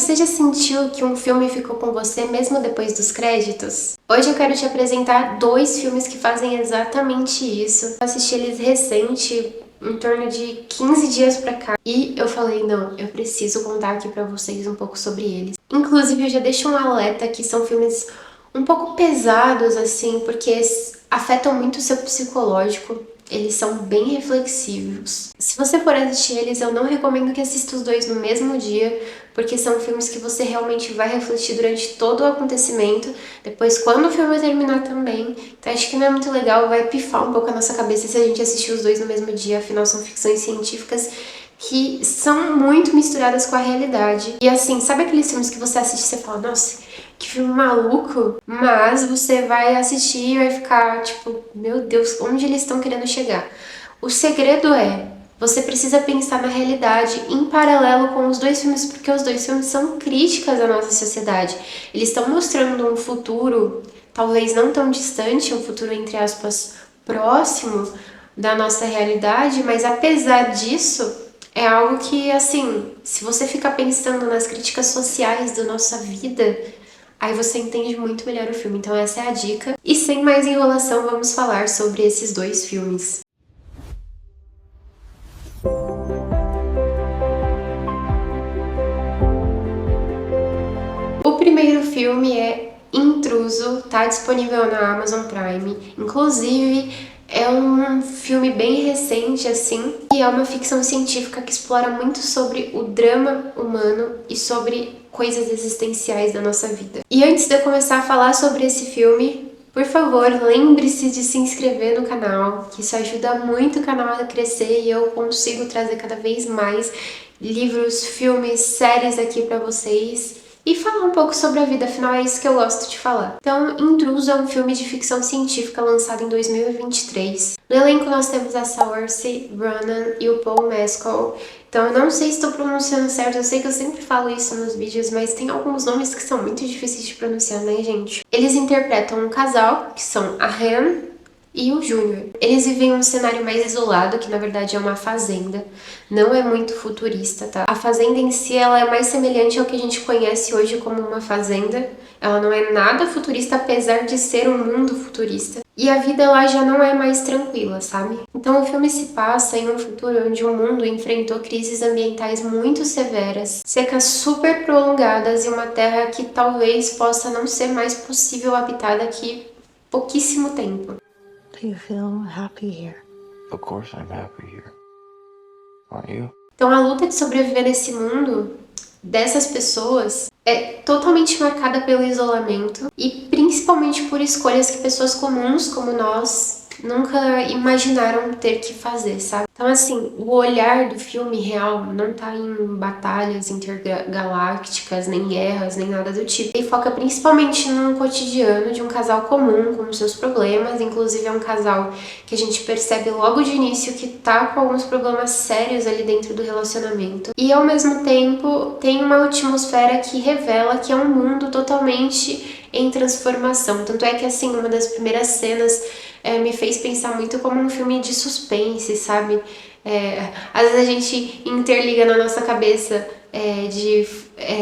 você já sentiu que um filme ficou com você mesmo depois dos créditos? Hoje eu quero te apresentar 2 filmes que fazem exatamente isso. Eu assisti eles recente, em torno de 15 dias pra cá, e eu falei, não, eu preciso contar aqui pra vocês um pouco sobre eles. Inclusive, eu já deixo um alerta que são filmes um pouco pesados, assim, porque afetam muito o seu psicológico. Eles são bem reflexivos. Se você for assistir eles, eu não recomendo que assista os 2 no mesmo dia, porque são filmes que você realmente vai refletir durante todo o acontecimento, depois quando o filme terminar também. Então acho que não é muito legal, vai pifar um pouco a nossa cabeça se a gente assistir os 2 no mesmo dia, afinal são ficções científicas que são muito misturadas com a realidade. E assim, sabe aqueles filmes que você assiste e você fala, nossa, que filme maluco, mas você vai assistir e vai ficar tipo, meu Deus, onde eles estão querendo chegar? O segredo é, você precisa pensar na realidade em paralelo com os 2 filmes, porque os 2 filmes são críticas à nossa sociedade. Eles estão mostrando um futuro, talvez não tão distante, um futuro entre aspas próximo da nossa realidade, mas apesar disso, é algo que, assim, se você ficar pensando nas críticas sociais da nossa vida, aí você entende muito melhor o filme. Então essa é a dica. E sem mais enrolação, vamos falar sobre esses 2 filmes. O primeiro filme é Intruso, tá disponível na Amazon Prime. Inclusive, é um filme bem recente, assim, e é uma ficção científica que explora muito sobre o drama humano e sobre coisas existenciais da nossa vida. E antes de eu começar a falar sobre esse filme, por favor, lembre-se de se inscrever no canal, que isso ajuda muito o canal a crescer e eu consigo trazer cada vez mais livros, filmes, séries aqui pra vocês. E falar um pouco sobre a vida, afinal é isso que eu gosto de falar. Então, Intruso é um filme de ficção científica lançado em 2023. No elenco nós temos a Saoirse Ronan e o Paul Mescal. Então eu não sei se estou pronunciando certo, eu sei que eu sempre falo isso nos vídeos, mas tem alguns nomes que são muito difíceis de pronunciar, né, gente? Eles interpretam um casal, que são a Han e o Júnior. Eles vivem em um cenário mais isolado, que na verdade é uma fazenda. Não é muito futurista, tá? A fazenda em si, ela é mais semelhante ao que a gente conhece hoje como uma fazenda. Ela não é nada futurista, apesar de ser um mundo futurista. E a vida lá já não é mais tranquila, sabe? Então o filme se passa em um futuro onde o mundo enfrentou crises ambientais muito severas, secas super prolongadas e uma terra que talvez possa não ser mais possível habitar daqui pouquíssimo tempo. Do you feel happy here? Of course I'm happy here. Aren't you? Então a luta de sobreviver nesse mundo dessas pessoas é totalmente marcada pelo isolamento e principalmente por escolhas que pessoas comuns como nós nunca imaginaram ter que fazer, sabe? Então assim, o olhar do filme real não tá em batalhas intergalácticas, nem guerras, nem nada do tipo. Ele foca principalmente no cotidiano de um casal comum, com seus problemas, inclusive é um casal que a gente percebe logo de início que tá com alguns problemas sérios ali dentro do relacionamento. E ao mesmo tempo tem uma atmosfera que revela que é um mundo totalmente em transformação. Tanto é que assim, uma das primeiras cenas me fez pensar muito como um filme de suspense, sabe? Às vezes a gente interliga na nossa cabeça de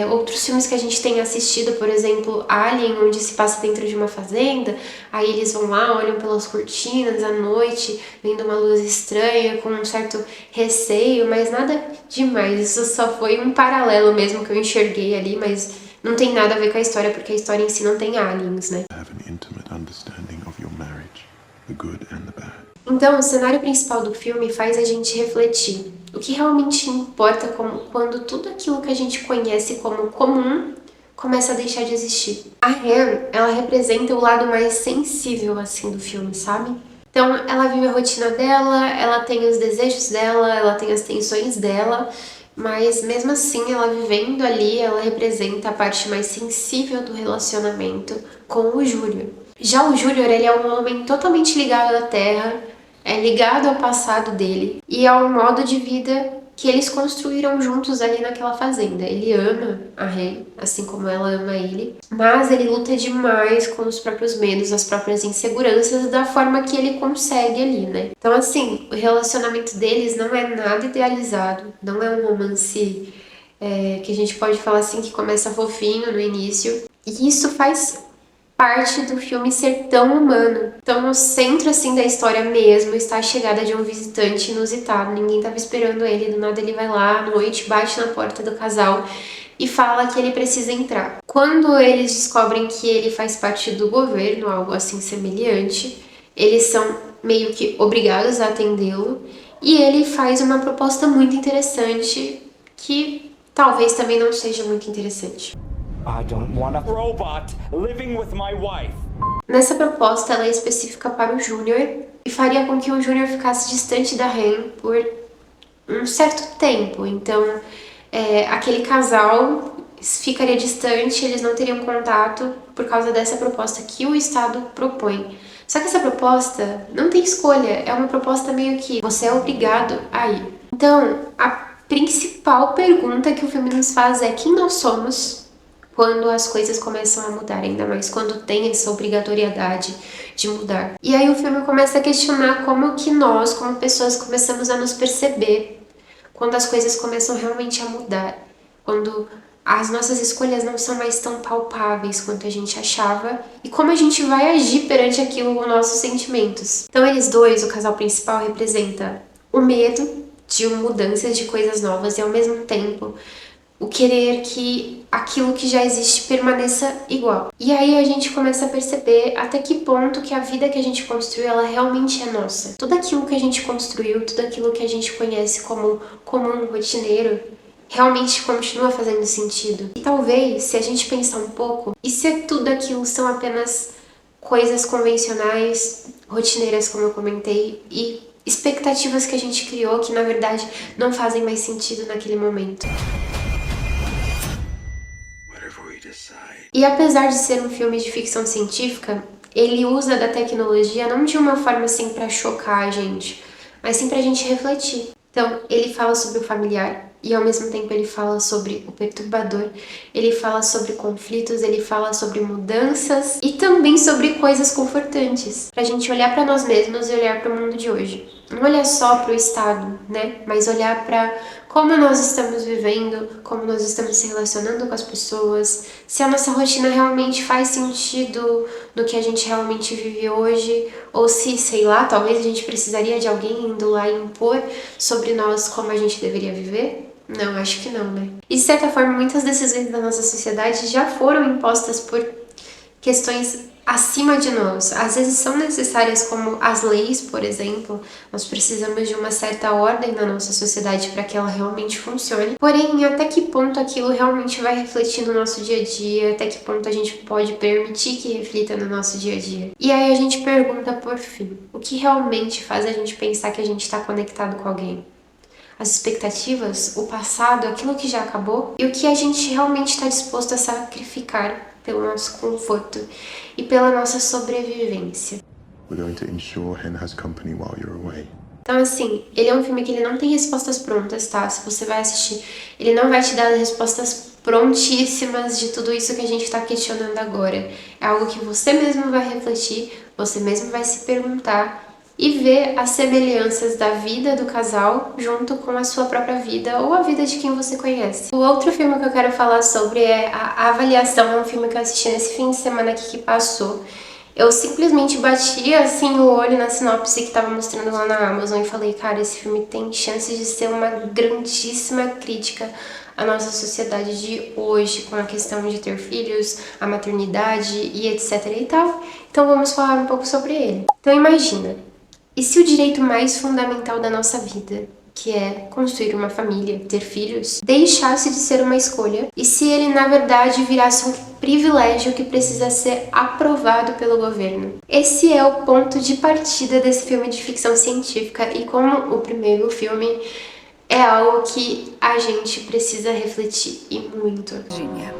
outros filmes que a gente tem assistido, por exemplo, Alien, onde se passa dentro de uma fazenda, aí eles vão lá, olham pelas cortinas à noite, vendo uma luz estranha, com um certo receio, mas nada demais, isso só foi um paralelo mesmo que eu enxerguei ali, mas não tem nada a ver com a história, porque a história em si não tem aliens, né? Have an intimate understanding of your marriage, the good and the bad. Então, o cenário principal do filme faz a gente refletir. O que realmente importa quando tudo aquilo que a gente conhece como comum começa a deixar de existir. A Han, ela representa o lado mais sensível, assim, do filme, sabe? Então, ela vive a rotina dela, ela tem os desejos dela, ela tem as tensões dela, mas mesmo assim, ela vivendo ali, ela representa a parte mais sensível do relacionamento com o Júnior. Já o Júnior, ele é um homem totalmente ligado à terra, é ligado ao passado dele e ao modo de vida que eles construíram juntos ali naquela fazenda. Ele ama a Ren, assim como ela ama ele, mas ele luta demais com os próprios medos, as próprias inseguranças, da forma que ele consegue ali, né? Então, assim, o relacionamento deles não é nada idealizado, não é um romance que a gente pode falar assim que começa fofinho no início. E isso faz parte do filme ser tão humano. Então, no centro, assim, da história mesmo, está a chegada de um visitante inusitado. Ninguém estava esperando ele, do nada ele vai lá à noite, bate na porta do casal e fala que ele precisa entrar. Quando eles descobrem que ele faz parte do governo, algo assim semelhante, eles são meio que obrigados a atendê-lo e ele faz uma proposta muito interessante que talvez também não seja muito interessante. I don't want a robot living with my wife. Nessa proposta, ela é específica para o Júnior e faria com que o Júnior ficasse distante da Ren por um certo tempo. Então, aquele casal ficaria distante, eles não teriam contato por causa dessa proposta que o Estado propõe. Só que essa proposta não tem escolha, é uma proposta meio que você é obrigado a ir. Então, a principal pergunta que o filme nos faz é quem nós somos quando as coisas começam a mudar, ainda mais quando tem essa obrigatoriedade de mudar. E aí o filme começa a questionar como que nós, como pessoas, começamos a nos perceber quando as coisas começam realmente a mudar, quando as nossas escolhas não são mais tão palpáveis quanto a gente achava e como a gente vai agir perante aquilo com nossos sentimentos. Então eles dois, o casal principal, representa o medo de mudanças, de coisas novas e ao mesmo tempo o querer que aquilo que já existe permaneça igual. E aí a gente começa a perceber até que ponto que a vida que a gente construiu, ela realmente é nossa. Tudo aquilo que a gente construiu, tudo aquilo que a gente conhece como comum, rotineiro, realmente continua fazendo sentido. E talvez, se a gente pensar um pouco, e se tudo aquilo são apenas coisas convencionais, rotineiras, como eu comentei, e expectativas que a gente criou que, na verdade, não fazem mais sentido naquele momento. E apesar de ser um filme de ficção científica, ele usa da tecnologia não de uma forma assim pra chocar a gente, mas sim pra gente refletir. Então, ele fala sobre o familiar e ao mesmo tempo ele fala sobre o perturbador, ele fala sobre conflitos, ele fala sobre mudanças e também sobre coisas confortantes, pra gente olhar pra nós mesmos e olhar pro mundo de hoje. Não olhar só pro Estado, né? Mas olhar pra como nós estamos vivendo, como nós estamos se relacionando com as pessoas, se a nossa rotina realmente faz sentido no que a gente realmente vive hoje, ou se, sei lá, talvez a gente precisaria de alguém indo lá e impor sobre nós como a gente deveria viver. Não, acho que não, né? E de certa forma, muitas decisões da nossa sociedade já foram impostas por questões acima de nós. Às vezes são necessárias, como as leis, por exemplo. Nós precisamos de uma certa ordem na nossa sociedade para que ela realmente funcione. Porém, até que ponto aquilo realmente vai refletir no nosso dia a dia? Até que ponto a gente pode permitir que reflita no nosso dia a dia? E aí a gente pergunta por fim, o que realmente faz a gente pensar que a gente está conectado com alguém? As expectativas, o passado, aquilo que já acabou e o que a gente realmente está disposto a sacrificar pelo nosso conforto e pela nossa sobrevivência. We're going to ensure Hen has company while you're away. Então, assim, ele é um filme que ele não tem respostas prontas, tá? Se você vai assistir, ele não vai te dar respostas prontíssimas de tudo isso que a gente está questionando agora. É algo que você mesmo vai refletir, você mesmo vai se perguntar e ver as semelhanças da vida do casal junto com a sua própria vida ou a vida de quem você conhece. O outro filme que eu quero falar sobre é A Avaliação. É um filme que eu assisti nesse fim de semana aqui que passou. Eu simplesmente bati assim o olho na sinopse que tava mostrando lá na Amazon e falei, cara, esse filme tem chance de ser uma grandíssima crítica à nossa sociedade de hoje, com a questão de ter filhos, a maternidade e etc e tal. Então vamos falar um pouco sobre ele. Então imagina, e se o direito mais fundamental da nossa vida, que é construir uma família, ter filhos, deixasse de ser uma escolha? E se ele, na verdade, virasse um privilégio que precisa ser aprovado pelo governo? Esse é o ponto de partida desse filme de ficção científica e como o primeiro filme é algo que a gente precisa refletir e muito. Virginia,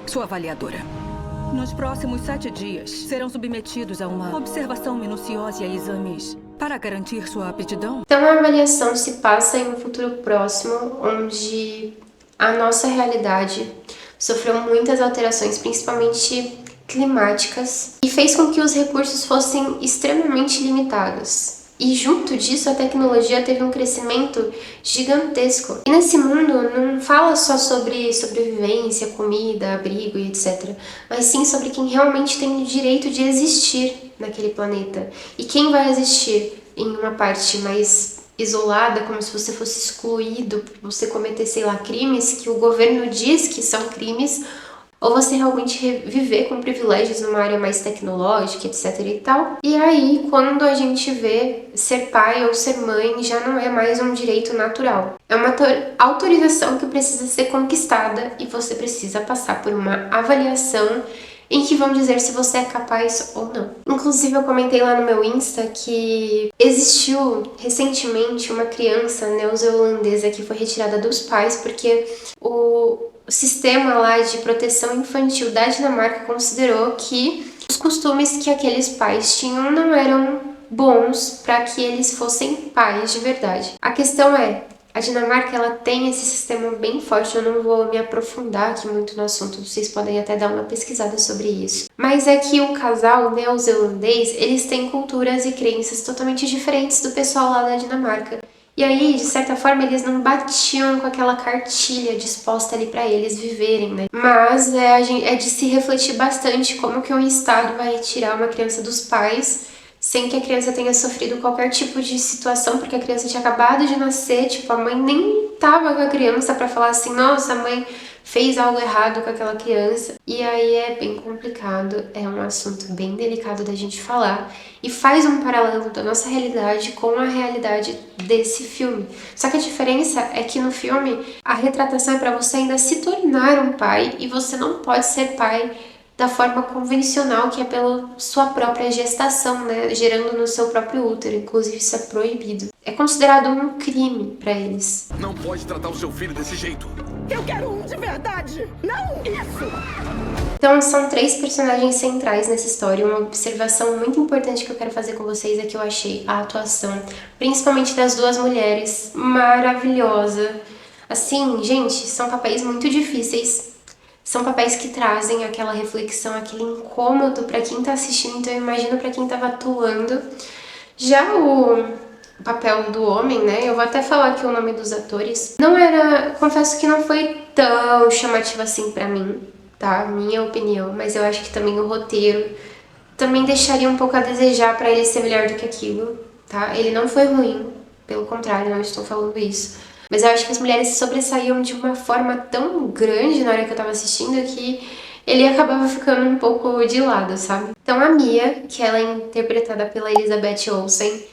sua avaliadora. Nos próximos 7 dias, serão submetidos a uma observação minuciosa e a exames para garantir sua aptidão. Então a avaliação se passa em um futuro próximo, onde a nossa realidade sofreu muitas alterações, principalmente climáticas, e fez com que os recursos fossem extremamente limitados. E junto disso, a tecnologia teve um crescimento gigantesco. E nesse mundo não fala só sobre sobrevivência, comida, abrigo e etc. Mas sim sobre quem realmente tem o direito de existir naquele planeta. E quem vai existir em uma parte mais isolada, como se você fosse excluído por você cometer, sei lá, crimes que o governo diz que são crimes, ou você realmente viver com privilégios numa área mais tecnológica, etc e tal. E aí, quando a gente vê ser pai ou ser mãe, já não é mais um direito natural. É uma autorização que precisa ser conquistada e você precisa passar por uma avaliação em que vão dizer se você é capaz ou não. Inclusive, eu comentei lá no meu Insta que existiu recentemente uma criança neozelandesa que foi retirada dos pais porque o sistema lá de proteção infantil da Dinamarca considerou que os costumes que aqueles pais tinham não eram bons para que eles fossem pais de verdade. A questão é, a Dinamarca ela tem esse sistema bem forte, eu não vou me aprofundar aqui muito no assunto, vocês podem até dar uma pesquisada sobre isso. Mas é que o casal neozelandês, eles têm culturas e crenças totalmente diferentes do pessoal lá da Dinamarca. E aí, de certa forma, eles não batiam com aquela cartilha disposta ali para eles viverem, né? Mas é de se refletir bastante como que um Estado vai tirar uma criança dos pais sem que a criança tenha sofrido qualquer tipo de situação, porque a criança tinha acabado de nascer, tipo, a mãe nem tava com a criança pra falar assim, nossa, a mãe fez algo errado com aquela criança. E aí é bem complicado, é um assunto bem delicado da gente falar e faz um paralelo da nossa realidade com a realidade desse filme. Só que a diferença é que no filme a retratação é pra você ainda se tornar um pai e você não pode ser pai da forma convencional, que é pela sua própria gestação, né? Gerando no seu próprio útero. Inclusive, isso é proibido. É considerado um crime pra eles. Não pode tratar o seu filho desse jeito. Eu quero um de verdade, não isso! Então, são 3 personagens centrais nessa história. Uma observação muito importante que eu quero fazer com vocês é que eu achei a atuação, principalmente das 2 mulheres, maravilhosa. Assim, gente, são papéis muito difíceis. São papéis que trazem aquela reflexão, aquele incômodo pra quem tá assistindo, então eu imagino pra quem tava atuando. Já o papel do homem, né, eu vou até falar aqui o nome dos atores, confesso que não foi tão chamativo assim pra mim, tá, minha opinião, mas eu acho que também o roteiro também deixaria um pouco a desejar pra ele ser melhor do que aquilo, tá, ele não foi ruim, pelo contrário, não estou falando isso. Mas eu acho que as mulheres se sobressaíam de uma forma tão grande na hora que eu tava assistindo que ele acabava ficando um pouco de lado, sabe? Então a Mia, que ela é interpretada pela Elizabeth Olsen,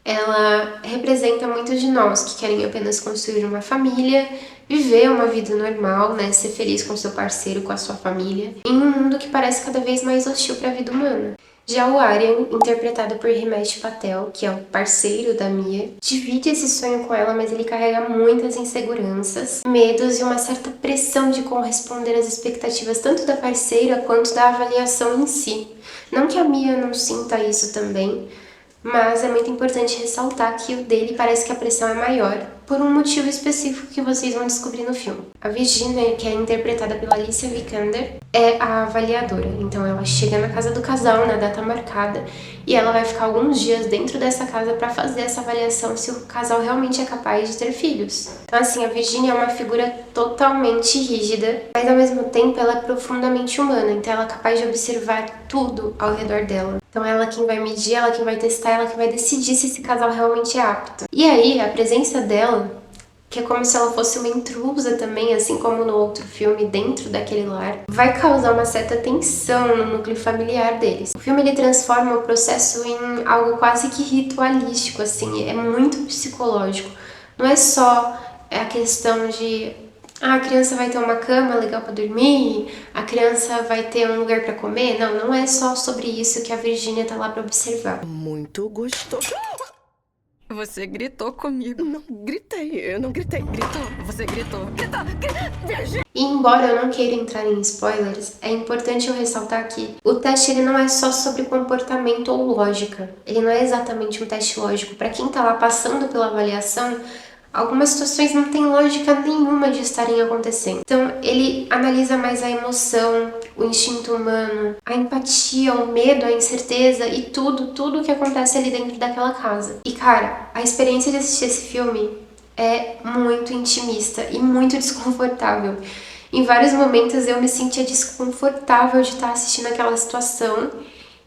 ela representa muitos de nós que querem apenas construir uma família, viver uma vida normal, né? Ser feliz com seu parceiro, com a sua família, em um mundo que parece cada vez mais hostil para a vida humana. Já o Aryan, interpretado por Himesh Patel, que é o parceiro da Mia, divide esse sonho com ela, mas ele carrega muitas inseguranças, medos e uma certa pressão de corresponder às expectativas tanto da parceira quanto da avaliação em si. Não que a Mia não sinta isso também, mas é muito importante ressaltar que o dele parece que a pressão é maior, por um motivo específico que vocês vão descobrir no filme. A Virginia, que é interpretada pela Alicia Vikander, é a avaliadora. Então ela chega na casa do casal, na data marcada, e ela vai ficar alguns dias dentro dessa casa para fazer essa avaliação se o casal realmente é capaz de ter filhos. Então assim, a Virginia é uma figura totalmente rígida, mas ao mesmo tempo ela é profundamente humana, então ela é capaz de observar tudo ao redor dela. Então ela quem vai medir, ela quem vai testar, ela quem vai decidir se esse casal realmente é apto. E aí, a presença dela, que é como se ela fosse uma intrusa também, assim como no outro filme, dentro daquele lar, vai causar uma certa tensão no núcleo familiar deles. O filme ele transforma o processo em algo quase que ritualístico, assim, é muito psicológico. Não é só a questão de a criança vai ter uma cama legal para dormir, a criança vai ter um lugar para comer. Não é só sobre isso que a Virginia tá lá para observar. Muito gostoso. Você gritou comigo. Não gritei, eu não gritei. Gritou? Você gritou. Virginia! E embora eu não queira entrar em spoilers, é importante eu ressaltar que o teste ele não é só sobre comportamento ou lógica. Ele não é exatamente um teste lógico. Para quem tá lá passando pela avaliação, algumas situações não tem lógica nenhuma de estarem acontecendo. Então, ele analisa mais a emoção, o instinto humano, a empatia, o medo, a incerteza e tudo que acontece ali dentro daquela casa. E cara, a experiência de assistir esse filme é muito intimista e muito desconfortável. Em vários momentos eu me sentia desconfortável de estar assistindo aquela situação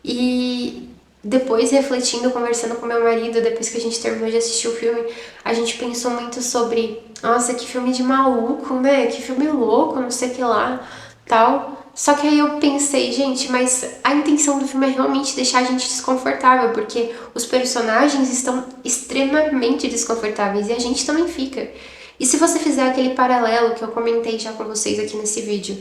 e depois refletindo, conversando com meu marido, depois que a gente terminou de assistir o filme, a gente pensou muito sobre, nossa, que filme de maluco, né? Que filme louco, não sei o que lá, tal. Só que aí eu pensei, gente, mas a intenção do filme é realmente deixar a gente desconfortável, porque os personagens estão extremamente desconfortáveis e a gente também fica. E se você fizer aquele paralelo que eu comentei já com vocês aqui nesse vídeo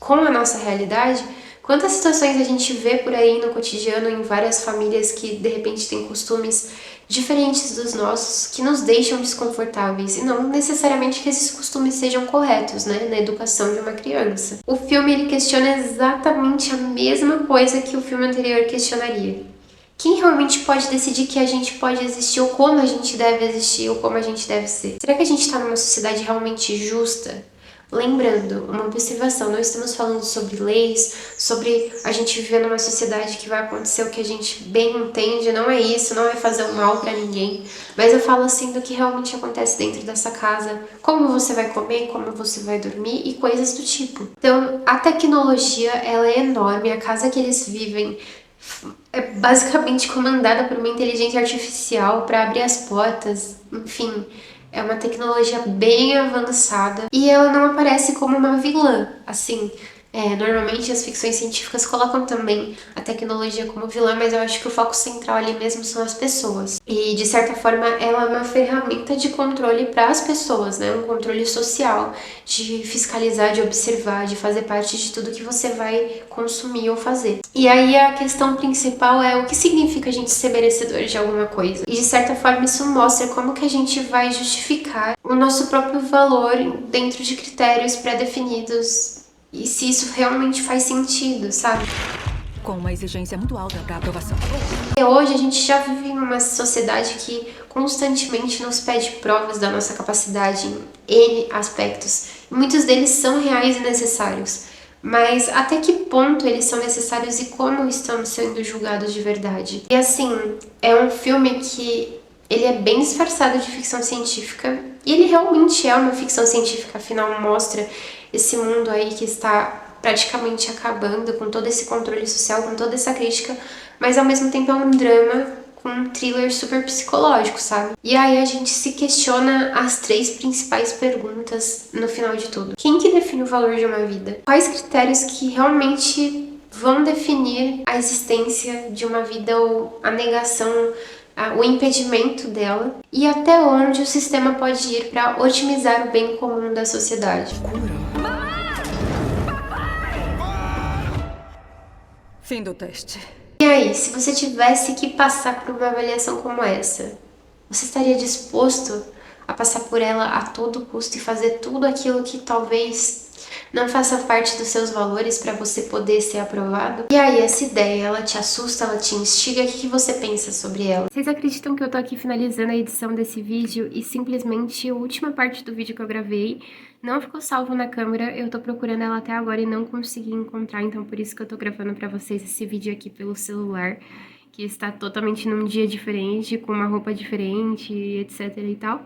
com a nossa realidade, quantas situações a gente vê por aí no cotidiano em várias famílias que de repente têm costumes diferentes dos nossos que nos deixam desconfortáveis e não necessariamente que esses costumes sejam corretos, né, na educação de uma criança. O filme ele questiona exatamente a mesma coisa que o filme anterior questionaria. Quem realmente pode decidir que a gente pode existir ou como a gente deve existir ou como a gente deve ser? Será que a gente está numa sociedade realmente justa? Lembrando, uma observação, não estamos falando sobre leis, sobre a gente viver numa sociedade que vai acontecer o que a gente bem entende, não é isso, não é fazer o mal pra ninguém, mas eu falo assim do que realmente acontece dentro dessa casa, como você vai comer, como você vai dormir e coisas do tipo. Então, a tecnologia, ela é enorme, a casa que eles vivem é basicamente comandada por uma inteligência artificial para abrir as portas, enfim, é uma tecnologia bem avançada e ela não aparece como uma vilã, assim. Normalmente as ficções científicas colocam também a tecnologia como vilã, mas eu acho que o foco central ali mesmo são as pessoas. E, de certa forma, ela é uma ferramenta de controle para as pessoas, né? Um controle social, de fiscalizar, de observar, de fazer parte de tudo que você vai consumir ou fazer. E aí a questão principal é o que significa a gente ser merecedor de alguma coisa. E, de certa forma, isso mostra como que a gente vai justificar o nosso próprio valor dentro de critérios pré-definidos e se isso realmente faz sentido, sabe? Com uma exigência muito alta para aprovação. E hoje a gente já vive em uma sociedade que constantemente nos pede provas da nossa capacidade em N aspectos. Muitos deles são reais e necessários. Mas até que ponto eles são necessários e como estamos sendo julgados de verdade? E assim, é um filme que ele é bem disfarçado de ficção científica. E ele realmente é uma ficção científica, afinal mostra esse mundo aí que está praticamente acabando com todo esse controle social, com toda essa crítica, mas ao mesmo tempo é um drama com um thriller super psicológico, sabe? E aí a gente se questiona as 3 principais perguntas no final de tudo. Quem que define o valor de uma vida? Quais critérios que realmente vão definir a existência de uma vida ou a negação, o impedimento dela? E até onde o sistema pode ir para otimizar o bem comum da sociedade? Fim do teste. E aí, se você tivesse que passar por uma avaliação como essa, você estaria disposto a passar por ela a todo custo e fazer tudo aquilo que talvez não faça parte dos seus valores para você poder ser aprovado? E aí, essa ideia, ela te assusta, ela te instiga? O que você pensa sobre ela? Vocês acreditam que eu tô aqui finalizando a edição desse vídeo e simplesmente a última parte do vídeo que eu gravei não ficou salvo na câmera? Eu tô procurando ela até agora e não consegui encontrar, então por isso que eu tô gravando pra vocês esse vídeo aqui pelo celular, que está totalmente num dia diferente, com uma roupa diferente, etc e tal.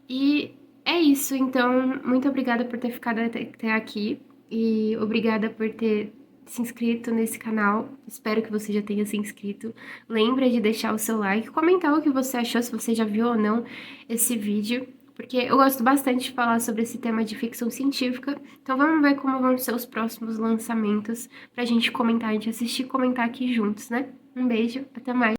E é isso, então, muito obrigada por ter ficado até aqui e obrigada por ter se inscrito nesse canal. Espero que você já tenha se inscrito. Lembra de deixar o seu like, comentar o que você achou, se você já viu ou não esse vídeo, porque eu gosto bastante de falar sobre esse tema de ficção científica. Então vamos ver como vão ser os próximos lançamentos pra gente comentar, a gente assistir e comentar aqui juntos, né? Um beijo, até mais!